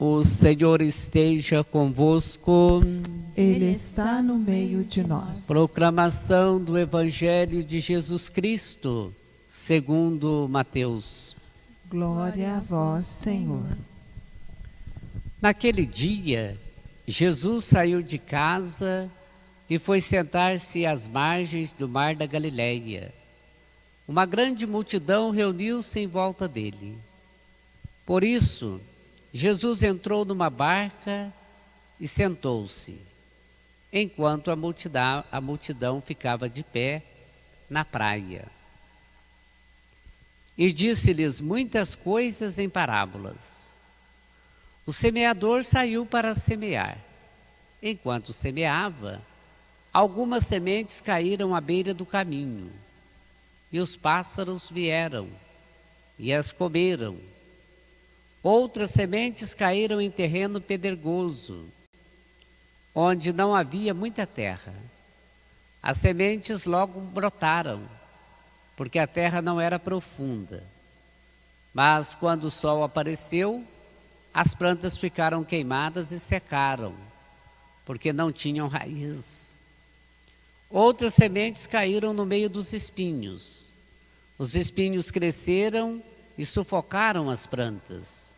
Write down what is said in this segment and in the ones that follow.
O Senhor esteja convosco. Ele está no meio de nós. Proclamação do Evangelho de Jesus Cristo, segundo Mateus. Glória a vós, Senhor. Naquele dia, Jesus saiu de casa e foi sentar-se às margens do mar da Galileia. Uma grande multidão reuniu-se em volta dele. Por isso, Jesus entrou numa barca e sentou-se, enquanto a multidão ficava de pé na praia. E disse-lhes muitas coisas em parábolas. O semeador saiu para semear. Enquanto semeava, algumas sementes caíram à beira do caminho, e os pássaros vieram e as comeram. Outras sementes caíram em terreno pedregoso, onde não havia muita terra. As sementes logo brotaram, porque a terra não era profunda. Mas quando o sol apareceu, as plantas ficaram queimadas e secaram, porque não tinham raiz. Outras sementes caíram no meio dos espinhos. Os espinhos cresceram e sufocaram as plantas.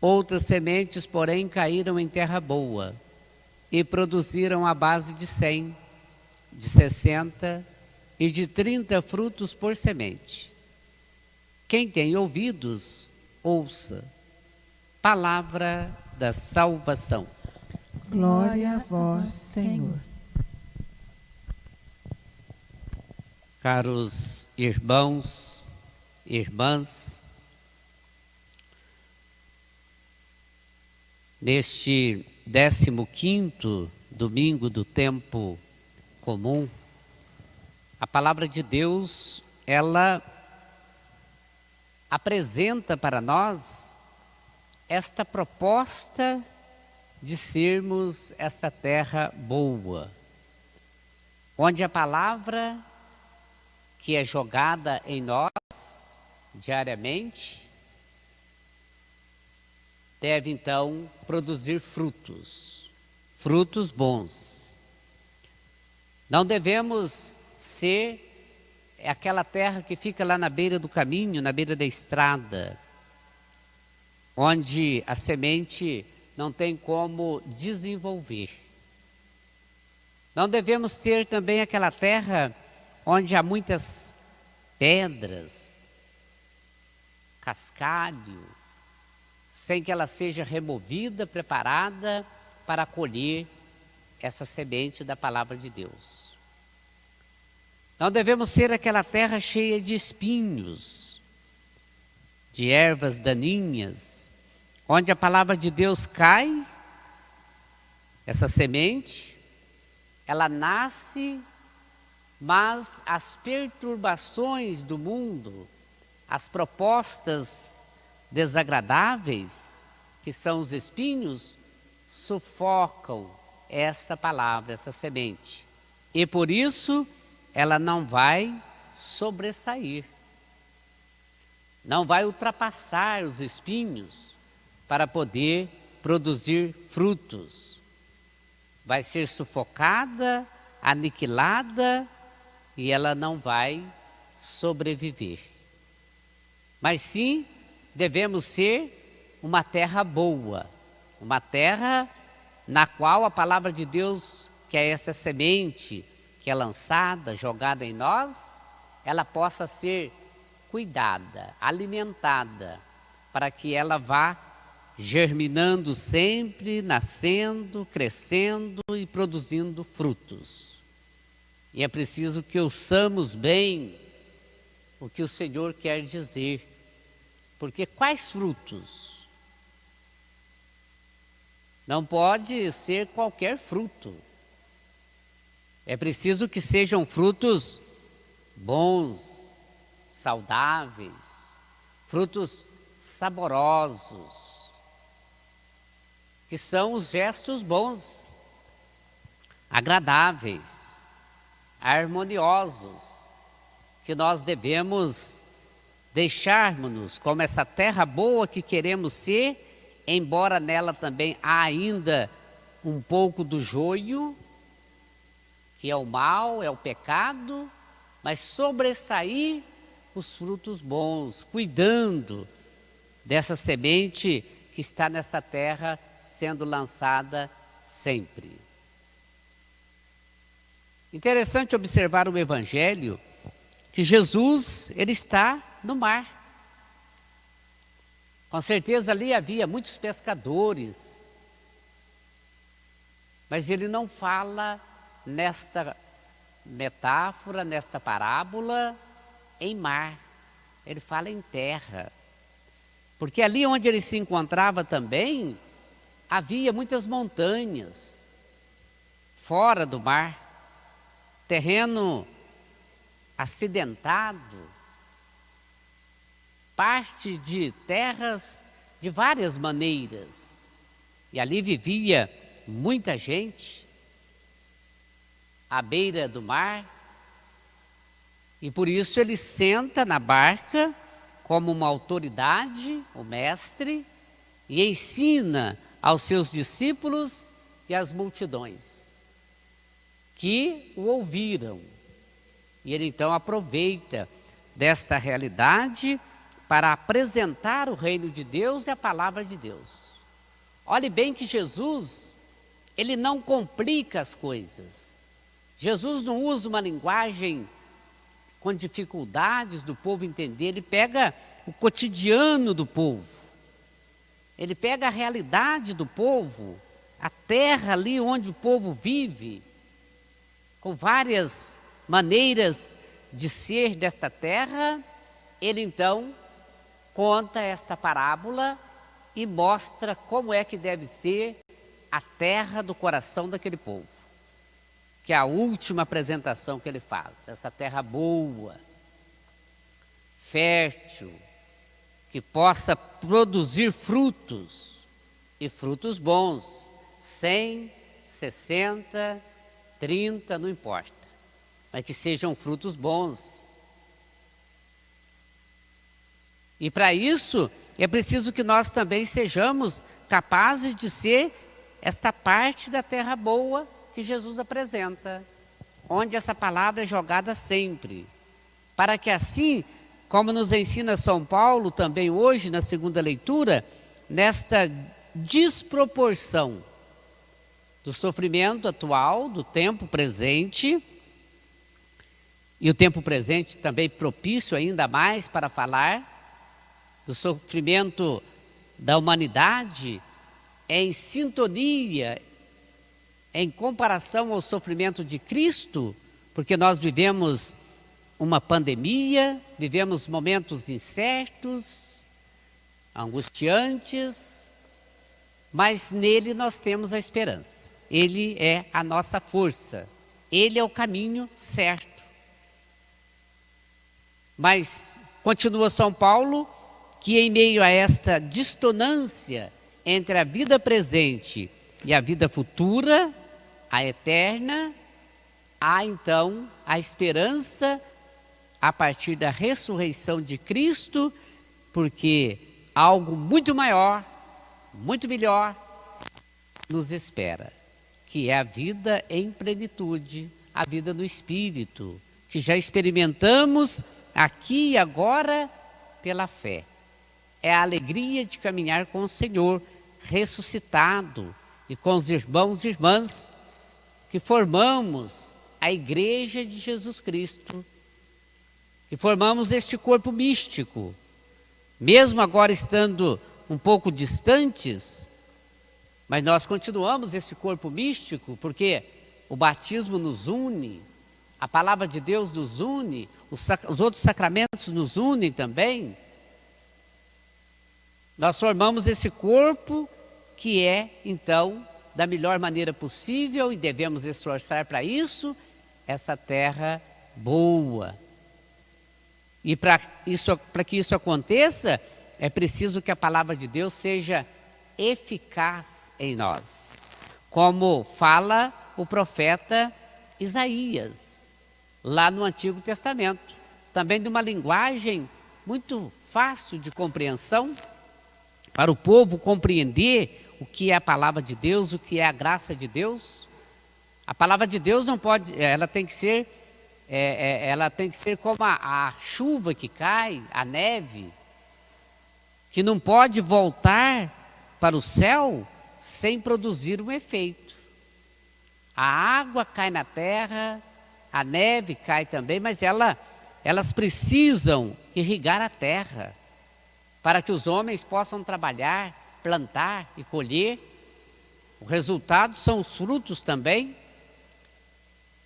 Outras sementes, porém, caíram em terra boa e produziram à base de 100, de 60 e de 30 frutos por semente. Quem tem ouvidos, ouça. Palavra da salvação. Glória a vós, Senhor. Caros irmãos, irmãs, neste 15º domingo do tempo comum, a palavra de Deus, ela apresenta para nós esta proposta de sermos esta terra boa, onde a palavra que é jogada em nós diariamente deve então produzir frutos, frutos bons. Não devemos ser aquela terra que fica lá na beira do caminho, na beira da estrada, onde a semente não tem como desenvolver. Não devemos ter também aquela terra onde há muitas pedras, cascalho, sem que ela seja removida, preparada para colher essa semente da palavra de Deus. Não devemos ser aquela terra cheia de espinhos, de ervas daninhas, onde a palavra de Deus cai, essa semente, ela nasce, mas as perturbações do mundo, as propostas desagradáveis, que são os espinhos, sufocam essa palavra, essa semente. E por isso, ela não vai sobressair, não vai ultrapassar os espinhos para poder produzir frutos. Vai ser sufocada, aniquilada, e ela não vai sobreviver. Mas sim, devemos ser uma terra boa, uma terra na qual a palavra de Deus, que é essa semente que é lançada, jogada em nós, ela possa ser cuidada, alimentada, para que ela vá germinando sempre, nascendo, crescendo e produzindo frutos. E é preciso que ouçamos bem o que o Senhor quer dizer. Porque quais frutos? Não pode ser qualquer fruto. É preciso que sejam frutos bons, saudáveis, frutos saborosos, que são os gestos bons, agradáveis, harmoniosos, que nós devemos deixarmos-nos como essa terra boa que queremos ser embora nela também há ainda um pouco do joio, que é o mal, é o pecado, mas sobressair os frutos bons, cuidando dessa semente que está nessa terra sendo lançada sempre. Interessante observar o Evangelho, que Jesus, ele está no mar. Com certeza ali havia muitos pescadores, mas ele não fala nesta metáfora, nesta parábola, em mar. Ele fala em terra. Porque ali onde ele se encontrava também, havia muitas montanhas, fora do mar, terreno acidentado, parte de terras de várias maneiras. E ali vivia muita gente, à beira do mar, e por isso ele senta na barca como uma autoridade, o mestre, e ensina aos seus discípulos e às multidões que o ouviram. E ele então aproveita desta realidade para apresentar o reino de Deus e a palavra de Deus. Olhe bem que Jesus, ele não complica as coisas. Jesus não usa uma linguagem com dificuldades do povo entender, ele pega o cotidiano do povo, ele pega a realidade do povo, a terra ali onde o povo vive, com várias maneiras de ser desta terra. Ele então conta esta parábola e mostra como é que deve ser a terra do coração daquele povo, que é a última apresentação que ele faz, essa terra boa, fértil, que possa produzir frutos, e frutos bons, 100, 60, 30, não importa, mas que sejam frutos bons. E para isso, é preciso que nós também sejamos capazes de ser esta parte da terra boa que Jesus apresenta, onde essa palavra é jogada sempre, para que assim, como nos ensina São Paulo também hoje na segunda leitura, nesta desproporção do sofrimento atual, do tempo presente, e o tempo presente também propício ainda mais para falar do sofrimento da humanidade, em sintonia, em comparação ao sofrimento de Cristo, porque nós vivemos uma pandemia, vivemos momentos incertos, angustiantes, mas nele nós temos a esperança. Ele é a nossa força, ele é o caminho certo. Mas continua São Paulo, que em meio a esta dissonância entre a vida presente e a vida futura, a eterna, há então a esperança a partir da ressurreição de Cristo, porque algo muito maior, muito melhor nos espera, que é a vida em plenitude, a vida no Espírito, que já experimentamos aqui e agora pela fé. É a alegria de caminhar com o Senhor ressuscitado e com os irmãos e irmãs que formamos a Igreja de Jesus Cristo, que formamos este corpo místico. Mesmo agora estando um pouco distantes, mas nós continuamos esse corpo místico, porque o batismo nos une, a palavra de Deus nos une, os outros sacramentos nos unem também. Nós formamos esse corpo que é, então, da melhor maneira possível, e devemos esforçar para isso, essa terra boa. E para que isso aconteça, é preciso que a palavra de Deus seja eficaz em nós, como fala o profeta Isaías, lá no Antigo Testamento, também de uma linguagem muito fácil de compreensão, para o povo compreender o que é a palavra de Deus, o que é a graça de Deus. A palavra de Deus não pode, ela tem que ser como a chuva que cai, a neve, que não pode voltar para o céu sem produzir um efeito. A água cai na terra, a neve cai também, mas elas precisam irrigar a terra para que os homens possam trabalhar, plantar e colher. O resultado são os frutos também.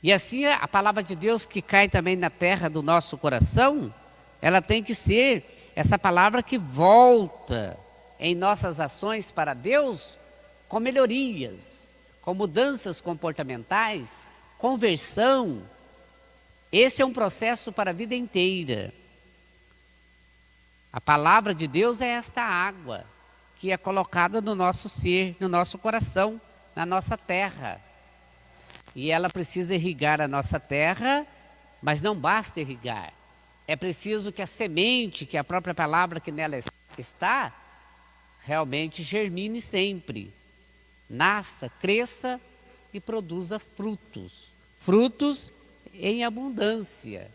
E assim a palavra de Deus que cai também na terra do nosso coração, ela tem que ser essa palavra que volta em nossas ações para Deus com melhorias, com mudanças comportamentais, conversão. Esse é um processo para a vida inteira. A palavra de Deus é esta água que é colocada no nosso ser, no nosso coração, na nossa terra. E ela precisa irrigar a nossa terra, mas não basta irrigar. É preciso que a semente, que a própria palavra que nela está, realmente germine sempre. Nasça, cresça e produza frutos. Frutos em abundância.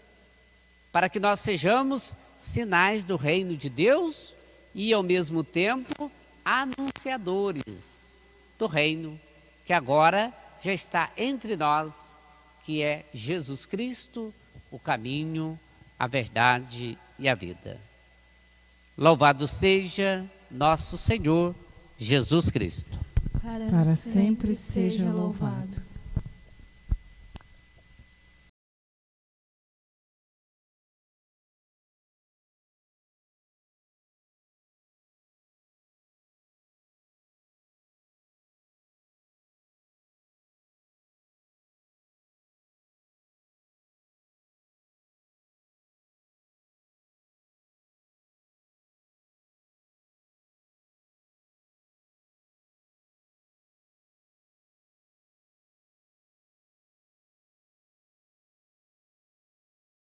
Para que nós sejamos sinais do reino de Deus e, ao mesmo tempo, anunciadores do reino que agora já está entre nós, que é Jesus Cristo, o caminho, a verdade e a vida. Louvado seja nosso Senhor Jesus Cristo. Para sempre seja louvado.